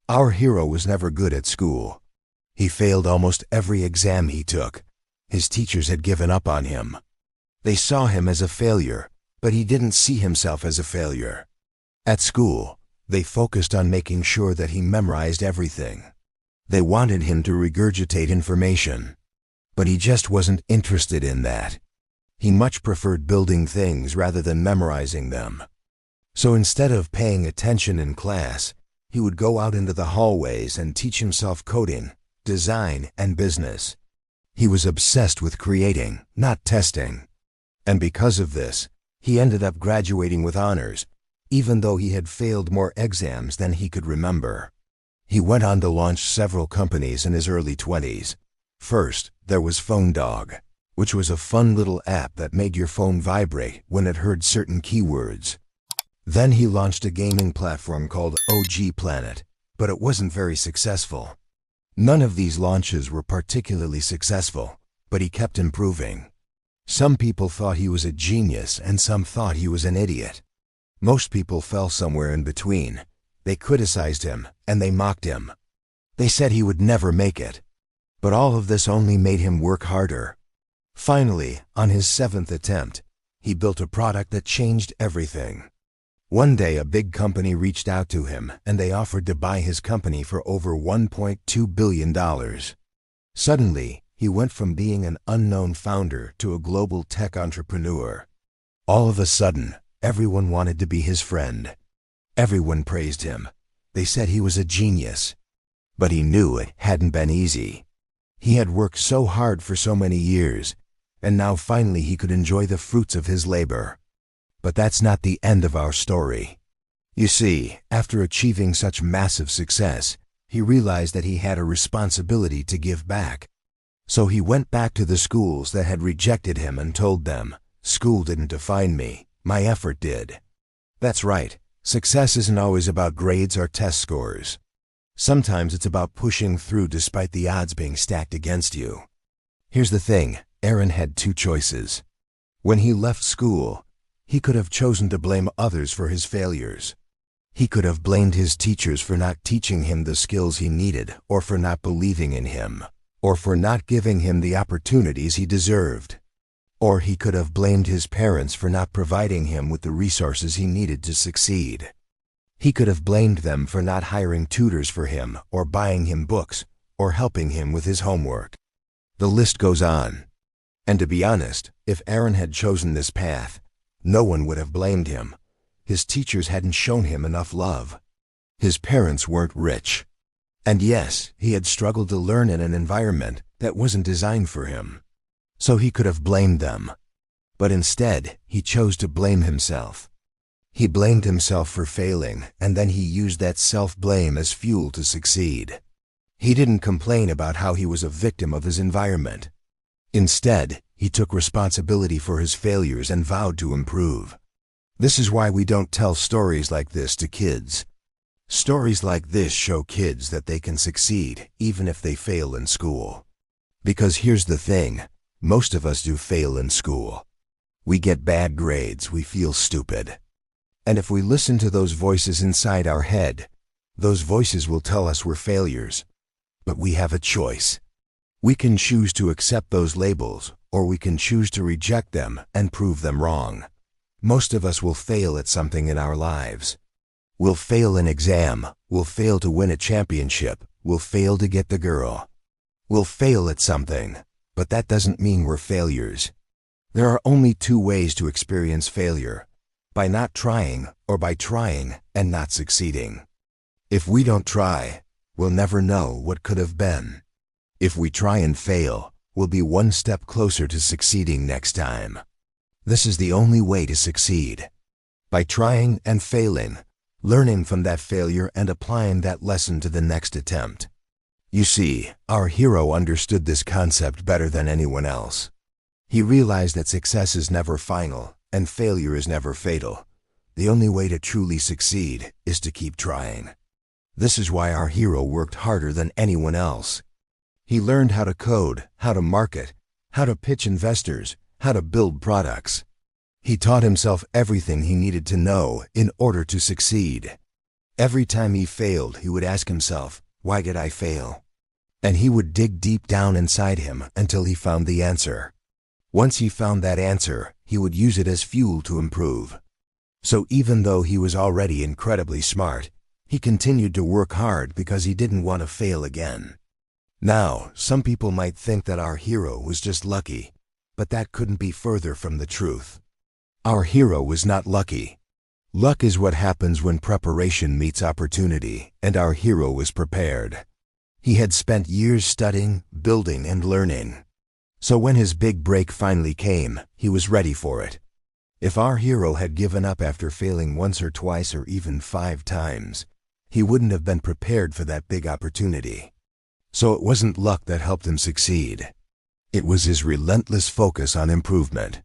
Our hero was never good at school. He failed almost every exam he took. His teachers had given up on him. They saw him as a failure, but he didn't see himself as a failure. At school, they focused on making sure that he memorized everything. They wanted him to regurgitate information. But he just wasn't interested in that. He much preferred building things rather than memorizing them. So instead of paying attention in class, he would go out into the hallways and teach himself coding, design, and business. He was obsessed with creating, not testing. And because of this, he ended up graduating with honors, even though he had failed more exams than he could remember. He went on to launch several companies in his early 20s. First, there was PhoneDog, which was a fun little app that made your phone vibrate when it heard certain keywords. Then he launched a gaming platform called OG Planet, but it wasn't very successful. None of these launches were particularly successful, but he kept improving. Some people thought he was a genius and some thought he was an idiot. Most people fell somewhere in between. They criticized him and they mocked him. They said he would never make it. But all of this only made him work harder. Finally, on his 7th attempt, he built a product that changed everything. One day a big company reached out to him and they offered to buy his company for over $1.2 billion. Suddenly, he went from being an unknown founder to a global tech entrepreneur. All of a sudden, everyone wanted to be his friend. Everyone praised him. They said he was a genius. But he knew it hadn't been easy. He had worked so hard for so many years, and now finally he could enjoy the fruits of his labor. But that's not the end of our story. You see, after achieving such massive success, he realized that he had a responsibility to give back. So he went back to the schools that had rejected him and told them, "School didn't define me, my effort did." That's right, success isn't always about grades or test scores. Sometimes it's about pushing through despite the odds being stacked against you. Here's the thing, Aran had two choices. When he left school, he could have chosen to blame others for his failures. He could have blamed his teachers for not teaching him the skills he needed, or for not believing in him, or for not giving him the opportunities he deserved. Or he could have blamed his parents for not providing him with the resources he needed to succeed. He could have blamed them for not hiring tutors for him, or buying him books, or helping him with his homework. The list goes on. And to be honest, if Aran had chosen this path, no one would have blamed him. His teachers hadn't shown him enough love. His parents weren't rich. And yes, he had struggled to learn in an environment that wasn't designed for him. So he could have blamed them. But instead, he chose to blame himself. He blamed himself for failing, and then he used that self-blame as fuel to succeed. He didn't complain about how he was a victim of his environment. Instead, he took responsibility for his failures and vowed to improve. This is why we don't tell stories like this to kids. Stories like this show kids that they can succeed even if they fail in school. Because here's the thing, most of us do fail in school. We get bad grades, we feel stupid. And if we listen to those voices inside our head, those voices will tell us we're failures. But we have a choice. We can choose to accept those labels, or we can choose to reject them and prove them wrong. Most of us will fail at something in our lives. We'll fail an exam, we'll fail to win a championship, we'll fail to get the girl. We'll fail at something, but that doesn't mean we're failures. There are only two ways to experience failure: by not trying, or by trying and not succeeding. If we don't try, we'll never know what could have been. If we try and fail, we'll be one step closer to succeeding next time. This is the only way to succeed. By trying and failing, learning from that failure and applying that lesson to the next attempt. You see, our hero understood this concept better than anyone else. He realized that success is never final and failure is never fatal. The only way to truly succeed is to keep trying. This is why our hero worked harder than anyone else. He learned how to code, how to market, how to pitch investors, how to build products. He taught himself everything he needed to know in order to succeed. Every time he failed, he would ask himself, "Why did I fail?" And he would dig deep down inside him until he found the answer. Once he found that answer, he would use it as fuel to improve. So even though he was already incredibly smart, he continued to work hard because he didn't want to fail again. Now, some people might think that our hero was just lucky, but that couldn't be further from the truth. Our hero was not lucky. Luck is what happens when preparation meets opportunity, and our hero was prepared. He had spent years studying, building, and learning. So when his big break finally came, he was ready for it. If our hero had given up after failing once or twice or even 5 times, he wouldn't have been prepared for that big opportunity. So it wasn't luck that helped him succeed. It was his relentless focus on improvement.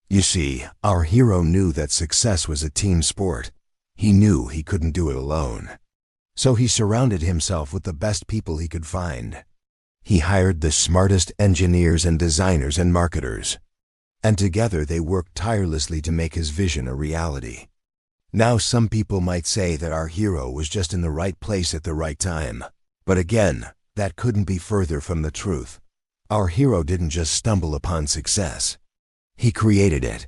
You see, our hero knew that success was a team sport. He knew he couldn't do it alone. So he surrounded himself with the best people he could find. He hired the smartest engineers and designers and marketers. And together they worked tirelessly to make his vision a reality. Now some people might say that our hero was just in the right place at the right time. But again, that couldn't be further from the truth. Our hero didn't just stumble upon success. He created it.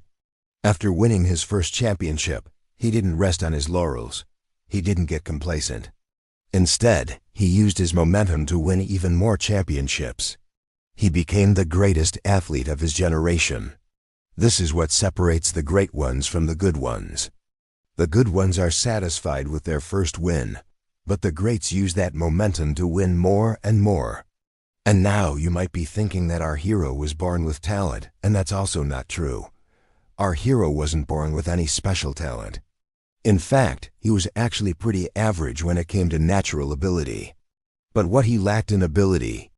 After winning his first championship, he didn't rest on his laurels. He didn't get complacent. Instead, he used his momentum to win even more championships. He became the greatest athlete of his generation. This is what separates the great ones from the good ones. The good ones are satisfied with their first win, but the greats use that momentum to win more and more. And now you might be thinking that our hero was born with talent, and that's also not true. Our hero wasn't born with any special talent. In fact, he was actually pretty average when it came to natural ability. But what he lacked in ability,